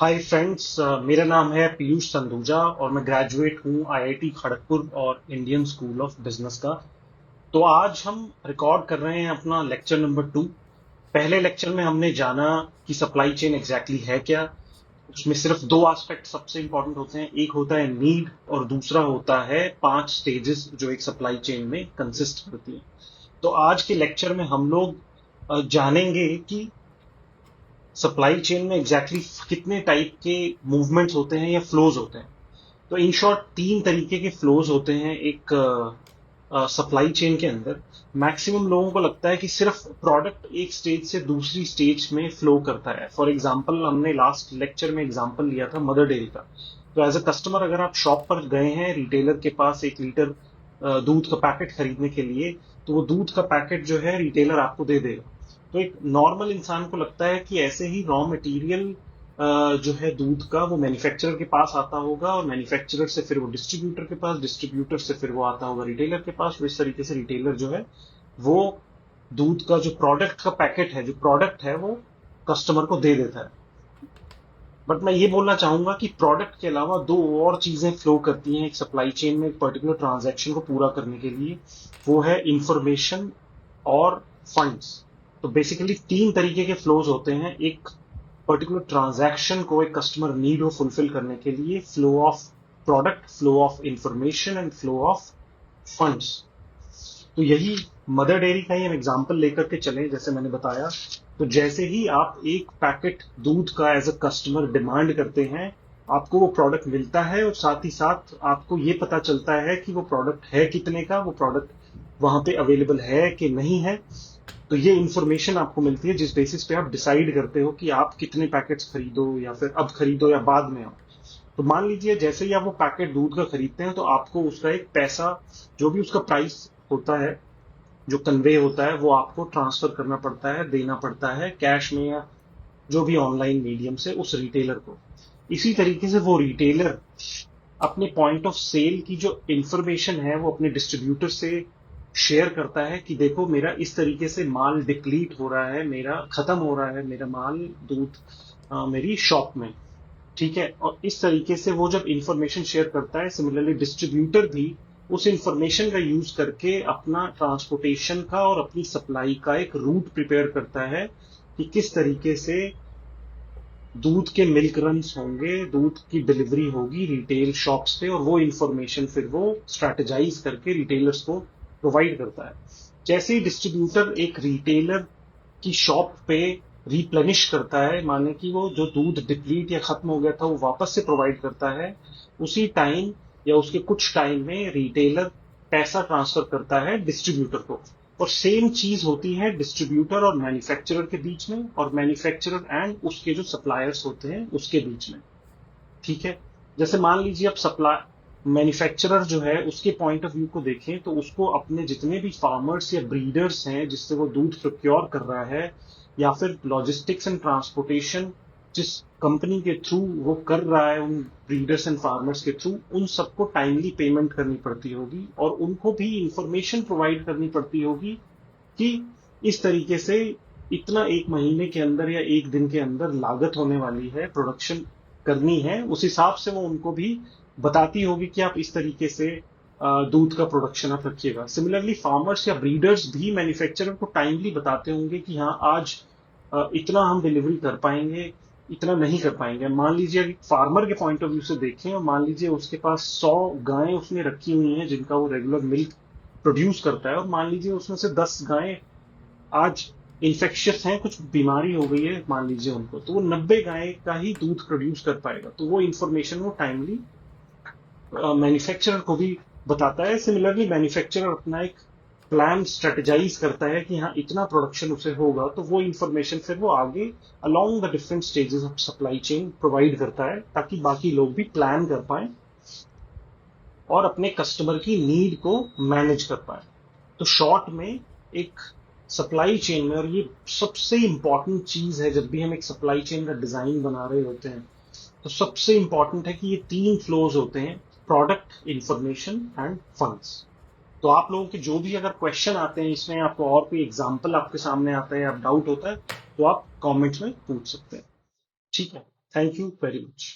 Hi friends, मेरा नाम है पीयूष संधूजा और मैं ग्रेजुएट हूँ आईआईटी खड़गपुर और इंडियन स्कूल ऑफ बिजनेस का। तो आज हम रिकॉर्ड कर रहे हैं अपना लेक्चर नंबर 2। पहले लेक्चर में हमने जाना कि सप्लाई चेन एग्जैक्टली है क्या। उसमें सिर्फ दो एस्पेक्ट सबसे इंपॉर्टेंट होते हैं, एक होता है नीड और दूसरा होता है 5 स्टेजेस जो एक सप्लाई चेन में कंसिस्ट करती है। तो आज के लेक्चर में हम लोग जानेंगे कि सप्लाई चेन में कितने टाइप के मूवमेंट्स होते हैं या फ्लोज होते हैं। तो इन शॉर्ट 3 तरीके के फ्लोज होते हैं एक सप्लाई चेन के अंदर। मैक्सिमम लोगों को लगता है कि सिर्फ प्रोडक्ट एक स्टेज से दूसरी स्टेज में फ्लो करता है। फॉर एग्जांपल, हमने लास्ट लेक्चर में एग्जांपल लिया था मदर डेयरी का। तो एज अ कस्टमर अगर आप शॉप पर गए हैं रिटेलर के पास 1 लीटर दूध का पैकेट खरीदने के लिए, तो वो दूध का पैकेट जो है रिटेलर आपको दे देगा। तो एक नॉर्मल इंसान को लगता है कि ऐसे ही रॉ मटेरियल जो है दूध का वो मैन्युफैक्चरर के पास आता होगा और मैन्युफैक्चरर से फिर वो डिस्ट्रीब्यूटर के पास, डिस्ट्रीब्यूटर से फिर वो आता होगा रिटेलर के पास। इस तरीके से रिटेलर जो है वो दूध का जो प्रोडक्ट का पैकेट है, जो प्रोडक्ट है, वो कस्टमर को दे देता है। बट मैं ये बोलना चाहूंगा कि प्रोडक्ट के अलावा दो और चीजें फ्लो करती हैं एक सप्लाई चेन में एक पर्टिकुलर ट्रांजैक्शन को पूरा करने के लिए। वो है इंफॉर्मेशन और फंड्स। तो बेसिकली 3 तरीके के फ्लोज होते हैं एक पर्टिकुलर ट्रांजैक्शन को एक कस्टमर नीड को फुलफिल करने के लिए। Flow of product, flow of information and flow of funds. तो यही मदर डेयरी का ही हम एग्जांपल लेकर के चले। जैसे मैंने बताया, तो जैसे ही आप एक पैकेट दूध का एज अ कस्टमर डिमांड करते हैं, आपको वो प्रोडक्ट मिलता है और साथ ही साथ आपको ये पता चलता है कि वो प्रोडक्ट है कितने का, वो प्रोडक्ट वहां पे अवेलेबल है कि नहीं है। तो ये इंफॉर्मेशन आपको मिलती है जिस बेसिस पे आप डिसाइड करते हो कि आप कितने पैकेट्स खरीदो या फिर अब खरीदो या बाद में आओ। तो मान लीजिए जैसे ही आप वो पैकेट दूध का खरीदते हैं तो आपको उसका एक पैसा, जो भी उसका प्राइस होता है, जो कन्वे होता है, वो आपको ट्रांसफर करना पड़ता है, देना पड़ता है कैश में या जो भी ऑनलाइन मीडियम से उस रिटेलर को। इसी तरीके से वो रिटेलर अपने पॉइंट ऑफ सेल की जो इंफॉर्मेशन है वो अपने डिस्ट्रीब्यूटर से शेयर करता है कि देखो मेरा इस तरीके से माल डिप्लीट हो रहा है, मेरा खत्म हो रहा है मेरा माल दूध मेरी शॉप में। ठीक है, और इस तरीके से वो जब इंफॉर्मेशन शेयर करता है, सिमिलरली डिस्ट्रीब्यूटर भी उस इंफॉर्मेशन का यूज करके अपना ट्रांसपोर्टेशन का और अपनी सप्लाई का एक रूट प्रिपेयर करता है कि किस तरीके से दूध के मिल्क रन्स होंगे, दूध की डिलीवरी होगी रिटेल शॉप्स पे, और वो इंफॉर्मेशन फिर वो स्ट्रेटेजाइज करके रिटेलर्स को प्रोवाइड करता है। जैसे ही डिस्ट्रीब्यूटर एक रिटेलर की शॉप पे रिप्लेनिश करता है, माने कि वो जो दूध डिप्लीट या खत्म हो गया था वो वापस से प्रोवाइड करता है, उसी टाइम या उसके कुछ टाइम में रिटेलर पैसा ट्रांसफर करता है डिस्ट्रीब्यूटर को। और सेम चीज होती है डिस्ट्रीब्यूटर और मैन्युफैक्चरर के बीच में, और मैन्युफैक्चरर एंड उसके जो सप्लायर्स होते हैं उसके बीच में। ठीक है, जैसे मान लीजिए आप सप्लाई मैन्युफैक्चरर जो है उसके पॉइंट ऑफ व्यू को देखें तो उसको अपने जितने भी फार्मर्स या ब्रीडर्स हैं जिससे वो दूध प्रोक्योर कर रहा है, या फिर लॉजिस्टिक्स एंड ट्रांसपोर्टेशन जिस कंपनी के थ्रू वो कर रहा है उन ब्रीडर्स एंड फार्मर्स के थ्रू, उन सबको टाइमली पेमेंट करनी पड़ती होगी और उनको भी इंफॉर्मेशन प्रोवाइड करनी पड़ती होगी कि इस तरीके से इतना एक महीने के अंदर या एक दिन के अंदर लागत होने वाली है, प्रोडक्शन करनी है, उस हिसाब से वो उनको भी बताती होगी कि आप इस तरीके से दूध का प्रोडक्शन आप रखिएगा। सिमिलरली फार्मर्स या ब्रीडर्स भी मैन्युफैक्चरर को टाइमली बताते होंगे कि हाँ आज इतना हम डिलीवरी कर पाएंगे, इतना नहीं कर पाएंगे। मान लीजिए अगर फार्मर के पॉइंट ऑफ व्यू से देखें और मान लीजिए उसके पास 100 गायें उसने रखी हुई हैं जिनका वो रेगुलर मिल्क प्रोड्यूस करता है, और मान लीजिए उसमें से 10 गायें आज इन्फेक्शियस हैं, कुछ बीमारी हो गई है मान लीजिए उनको, तो वो 90 गाय का ही दूध प्रोड्यूस कर पाएगा। तो वो इंफॉर्मेशन वो टाइमली मैन्युफैक्चरर को भी बताता है। सिमिलरली मैन्युफैक्चरर अपना एक प्लान स्ट्रेटेजाइज करता है कि हाँ इतना प्रोडक्शन उसे होगा, तो वो इंफॉर्मेशन फिर वो आगे along the different stages of supply chain provide करता है ताकि बाकी लोग भी प्लान कर पाए और अपने कस्टमर की नीड को मैनेज कर पाए। तो शॉर्ट में एक सप्लाई चेन में, और ये सबसे इंपॉर्टेंट चीज है जब भी हम एक सप्लाई चेन का डिजाइन बना रहे होते हैं, तो सबसे इंपॉर्टेंट है कि ये 3 फ्लोज होते हैं, प्रोडक्ट, इंफॉर्मेशन एंड फंड्स। तो आप लोगों के जो भी अगर क्वेश्चन आते हैं इसमें, आपको और कोई एग्जांपल आपके सामने आता है या डाउट होता है, तो आप कमेंट्स में पूछ सकते हैं। ठीक है। Thank you very much.